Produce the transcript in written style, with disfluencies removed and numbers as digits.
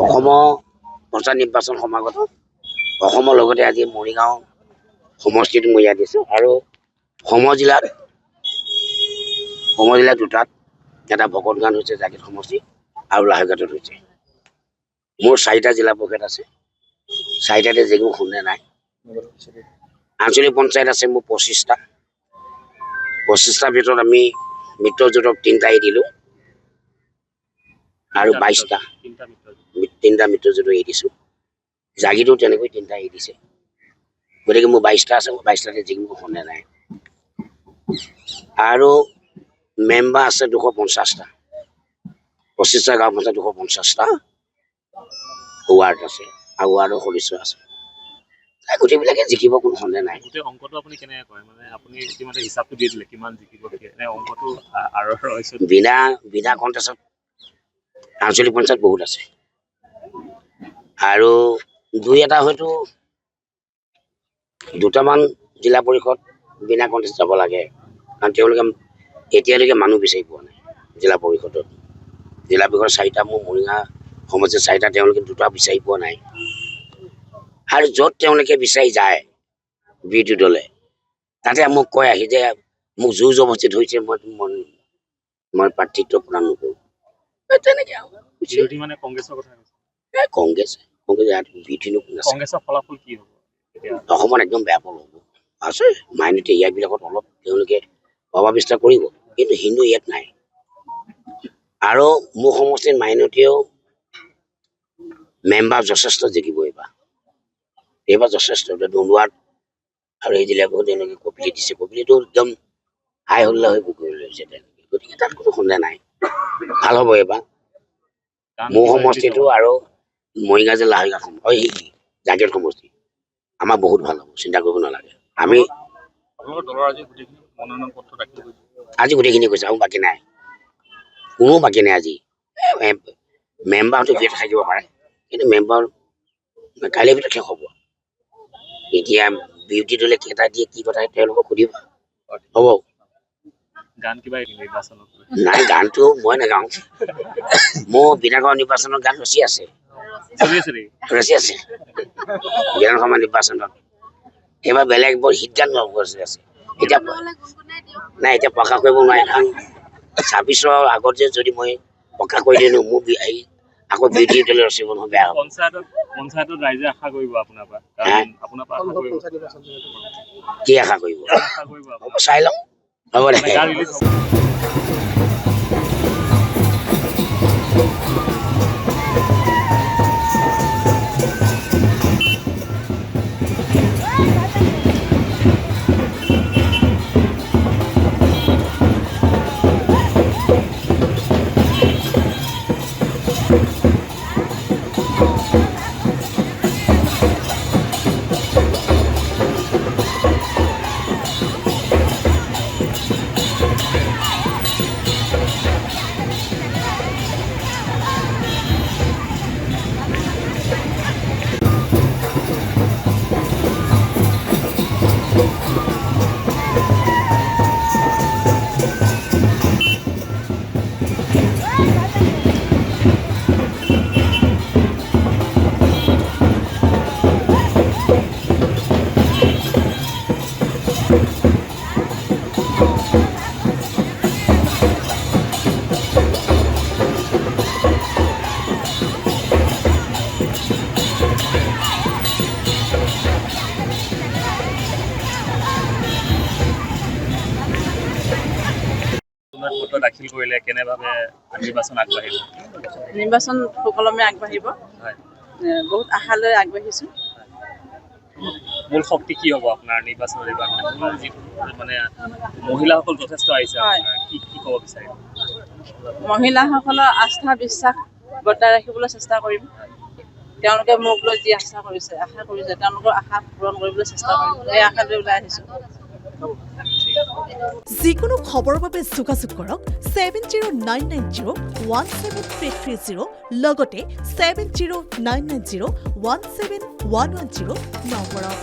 অসমৰ পঞ্চায়ত নিৰ্বাচন সমাগত অসমৰ লগতে আজি মৰিগাঁও সমষ্টিত মই ইয়াত দিছোঁ আৰু সমৰ জিলাত দুটাত এটা ভকতগাঁও হৈছে জাগিত সমষ্টি আৰু লাহৈঘাটত হৈছে। মোৰ 4টা জিলা পৰিষদ আছে, 4টাতে যিকোনো সন্দেহ নাই। আঞ্চলিক পঞ্চায়ত আছে মোৰ 25টা। 25টাৰ ভিতৰত আমি মিত্ৰজোঁটক 3টা এৰি দিলোঁ আৰু 22টা 3টা মিত্ৰজোঁটক এৰি দিছোঁ। জাগিতো তেনেকৈ 3টা এৰি দিছে। গতিকে মোৰ 22টা আছে, 22টাতে যিকোনো সন্দেহ নাই। আৰু মেম্বাৰ আছে 250টা। 25টা গাঁও পঞ্চায়ত 250টা ৱাৰ্ড আছে আৰু ৱাৰ্ডৰ সদস্য আছে। গোটেইবিলাকে জিকিব, কোনো সন্দেহ নাই। গোটেই অংকটো আপুনি কেনেকৈ কয়, মানে আপুনি ইতিমধ্যে হিচাপটো দি দিলে কিমান জিকিব, এনে অংকটো বিনা কণ্টেষ্টত আঞ্চলিক পঞ্চায়ত বহুত আছে আৰু 2-এটা হয়তো 2টামান জিলা পৰিষদ বিনা কণ্টেষ্ট যাব লাগে, কাৰণ তেওঁলোকে এতিয়ালৈকে মানুহ বিচাৰি পোৱা নাই। জিলা পৰিষদত 4টা, মোৰ মৰিগাঁও সমষ্টিত 4টা, তেওঁলোকে 2টা বিচাৰি পোৱা নাই। আৰু য'ত তেওঁলোকে বিচাৰি যায় বিৰোধী দলে, তাতে মোক কয় আহি যে মোক জোৰ জবস্তি ধৰিছে, মই প্ৰাৰ্থিত্ব প্ৰদান নকৰোঁ। তেনেকৈ মানে কংগ্ৰেছৰ কথা কংগ্ৰেছৰ ফলাফল কি হ'ব? অসমত একদম বেয়া ফল হ'ব। আছে মাইনৰিটি এৰিয়াবিলাকত অলপ তেওঁলোকে প্ৰভাৱ বিস্তাৰ কৰিব, কিন্তু হিন্দু ইয়াত নাই। আৰু মোৰ সমষ্টিৰ মাইনৰিটিয়েও মেম্বাৰ যথেষ্ট জিকিব এইবাৰ যথেষ্ট। ডুমুৱাত আৰু এই জিলাবোৰত তেওঁলোকে কপিলি দিছে, কপিলিটো একদম হাই হল্লা হৈ পুখুৰী লৈছে তেওঁলোকে। গতিকে তাত কোনো সন্দেহ নাই, ভাল হ'ব এইবাৰ। মোৰ সমষ্টিটো আৰু মৰিগাঁও জিলা লাহৈঘাট জাগিত সমষ্টি আমাৰ বহুত ভাল হ'ব, চিন্তা কৰিব নালাগে। আমি আজি গোটেইখিনি কৈছে আৰু বাকী নাই, কোনো বাকী নাই। আজি মেম্বাৰটো ভিতৰত থাকিব পাৰে, কিন্তু মেম্বাৰ কাইলৈ ভিতৰত শেষ হ'ব। এতিয়া বিৰোধী দলে কেইটা দিয়ে কি কথা তেওঁলোকক সুধিব, হ'ব। নাই, গানটো মই নাগাওঁ। মোৰ বিধানসভা নিৰ্বাচনৰ গান ৰচি আছে বিধানসভা নিৰ্বাচনত এইবাৰ বেলেগ বৰ হিট গান ৰচি আছে। এতিয়া নাই, এতিয়া প্ৰকাশ কৰিব নোৱাৰে, কাৰণ 26ৰ আগত যে যদি মই প্ৰকাশ কৰি দিওঁ মোৰ আকৌ বিৰোধী দলে ৰচিব নহয়, বেয়া হ'ব। পঞ্চায়তত ৰাইজে আশা কৰিব আপোনাৰ পৰা, কি আশা কৰিব? চাই লওঁ, হ'ব দে। দাখিল কৰিলে কেনেভাৱে নিৰ্বাচন আগবাঢ়িব? নিৰ্বাচন সুকলমে আগবাঢ়িব, বহুত আশালৈ আগবাঢ়িছোঁ। মূল শক্তি কি হ'ব আপোনাৰ নিৰ্বাচনৰ এইবাৰ? মানে মহিলাসকল যথেষ্ট আহিছে, কি ক'ব বিচাৰিব? মহিলাসকলৰ আস্থা বিশ্বাস বৰ্তাই ৰাখিবলৈ চেষ্টা কৰিম। তেওঁলোকে মোক লৈ যি আশা কৰিছে তেওঁলোকৰ আশা পূৰণ কৰিবলৈ চেষ্টা কৰিম, সেই আশা লৈ ওলাই আহিছোঁ। যিকোনো খবৰৰ বাবে যোগাযোগ কৰক 7099017330 লগতে 7099017110 নম্বৰত।